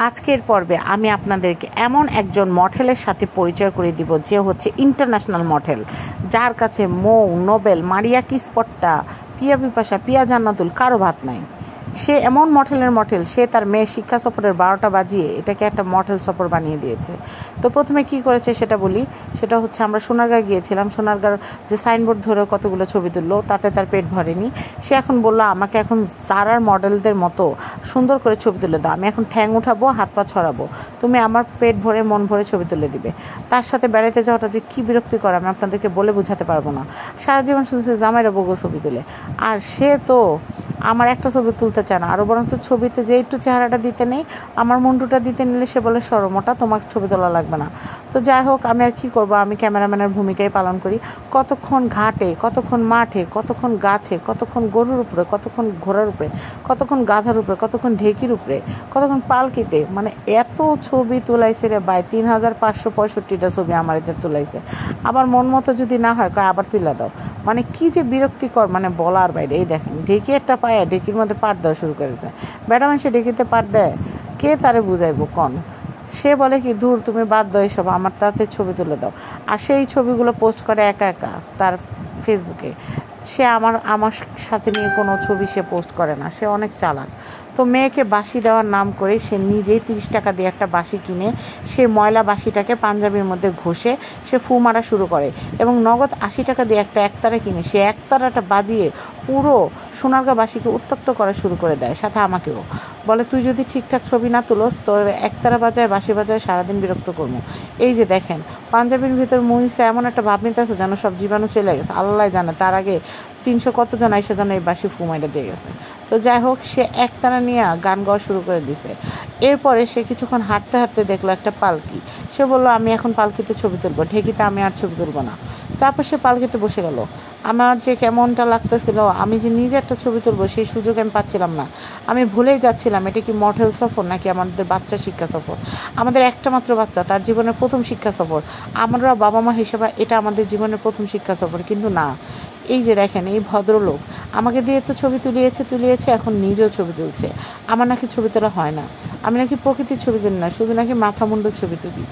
আজকের পর্বে আমি আপনাদেরকে এমন একজন মডেলের সাথে পরিচয় করে দিব যে হচ্ছে ইন্টারন্যাশনাল মডেল, যার কাছে মৌ, নোবেল, মারিয়া কিসপট্টা, পিয়া বিপাশা, পিয়া জান্নাতুল কারো ভাত নাই। সে এমন মডেল, সে তার মেয়ে শিক্ষা সফরের 12টা বাজিয়ে এটাকে একটা মডেল সফর বানিয়ে দিয়েছে। তো প্রথমে কি করেছে সেটা বলি। সেটা হচ্ছে আমরা সোনারগাঁ গিয়েছিলাম, সোনারগাঁর যে সাইনবোর্ড ধরে কতগুলো ছবি তুললো, তাতে তার পেট ভরেনি। সে এখন বললো আমাকে এখন জারার মডেলদের মতো সুন্দর করে ছবি তুলে দাও, আমি এখন ঠ্যাং উঠাবো, হাত পা ছড়াবো, তুমি আমার পেট ভরে মন ভরে ছবি তুলে দিবে। তার সাথে বেড়াইতে যাওয়াটা যে কী বিরক্তিকর আমি আপনাদেরকে বলে বোঝাতে পারবো না। সারা জীবন শুধু সে জামাইরা বগো ছবি তুলে, আর সে তো আমার একটা ছবি তুলতে চায় না, আরও বরঞ্চ ছবিতে যে একটু চেহারাটা দিতে নেই, আমার মুন্ডুটা দিতে নিলে সে বলে সরমোটা, তোমার ছবি তোলা লাগবে না। তো যাই হোক, আমি আর কী করবো, আমি ক্যামেরাম্যানের ভূমিকাই পালন করি। কতক্ষণ ঘাটে, কতক্ষণ মাঠে, কতক্ষণ গাছে, কতক্ষণ গরুর উপরে, কতক্ষণ ঘোড়ার উপরে, কতক্ষণ গাধার উপরে, কতক্ষণ ঢেকির উপরে, কতক্ষণ পালকিতে, মানে এত ছবি তুলাইছে রে ভাই। 3565টা ছবি আমার এতে তুলাইছে। আবার মন মতো যদি না হয় কয় আবার তুলে দাও, মানে কি যে বিরক্তিকর, মানে বলার বাইরে। এই দেখেন ঢেকি একটা পায়ে ঢেকির মধ্যে পাট দেওয়া শুরু করেছে। বেটা মানুষে ঢেকিতে পাট দেয়, কে তারে বুঝাইবো কন? সে বলে কি দূর তুমি বাদ দাও এসব, আমার তাতে ছবি তুলে দাও। আর সেই ছবিগুলো পোস্ট করে একা একা তার ফেসবুকে। সে আমার সাথে নিয়ে কোনো ছবি সে পোস্ট করে না, সে অনেক চালাক। তো মেয়েকে বাঁশি দেওয়ার নাম করে সে নিজেই 30 টাকা দিয়ে একটা বাঁশি কিনে সে ময়লা বাঁশিটাকে পাঞ্জাবির মধ্যে ঘষে সে ফু মারা শুরু করে, এবং নগদ 80 টাকা দিয়ে একটা একতারা কিনে সে একতারাটা বাজিয়ে পুরো সোনারগাঁ বাসীকে উত্তপ্ত করা শুরু করে দেয়, সাথে আমাকেও। বলে তুই যদি ঠিকঠাক ছবি না তুলোস তোর একতারা বাজায় বাঁশি বাজায় সারাদিন বিরক্ত করবো। এই যে দেখেন পাঞ্জাবির ভিতর মুহিসা এমন একটা ভাব নিতে আছে যেন সব জীবাণু চলে গেছে, আল্লাহ জানে। তার আগে 300 কতজন এসে যেন এই বাসি ফুমাইটা দিয়ে গেছে। তো যাই হোক, সে একতারা নিয়ে গান গাওয়া শুরু করে দিছে। এরপরে সে কিছুক্ষণ হাঁটতে হাঁটতে দেখলো একটা পালকি। সে বললো আমি এখন পালকিতে ছবি তুলবো, ঢেকিতে আমি আর ছবি তুলবো না। তারপর সে পালকিতে বসে গেল। আমার যে কেমনটা লাগতেছিল, আমি যে নিজে একটা ছবি তুলবো সেই সুযোগ আমি পাচ্ছিলাম না। আমি ভুলেই যাচ্ছিলাম এটা কি মডেল সফর নাকি আমাদের বাচ্চা শিক্ষা সফর। আমাদের একটা মাত্র বাচ্চা, তার জীবনের প্রথম শিক্ষা সফর। আমরা বাবা মা হিসেবে এটা আমাদের জীবনের প্রথম শিক্ষা সফর, কিন্তু না। এই যে দেখেন এই ভদ্রলোক আমাকে দিয়ে তো ছবি তুলিয়েছে, এখন নিজেও ছবি তুলছে। আমার নাকি ছবি তোলা হয় না, আমি নাকি প্রকৃতির ছবি তুলি না, শুধু নাকি মাথা মুন্ডুর ছবি তুলি।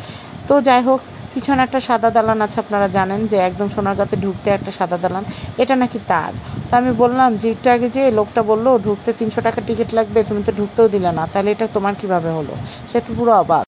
তো যাই হোক, পিছনে একটা সাদা দালান আছে, আপনারা জানেন যে একদম সোনারগাঁতে ঢুকতে একটা সাদা দালান, এটা নাকি তার। তো আমি বললাম যে একটু আগে যে লোকটা বললো ঢুকতে 300 টাকা টিকিট লাগবে, তুমি তো ঢুকতেও দিলে না, তাহলে এটা তোমার কিভাবে হলো? সে তো পুরো অবাক।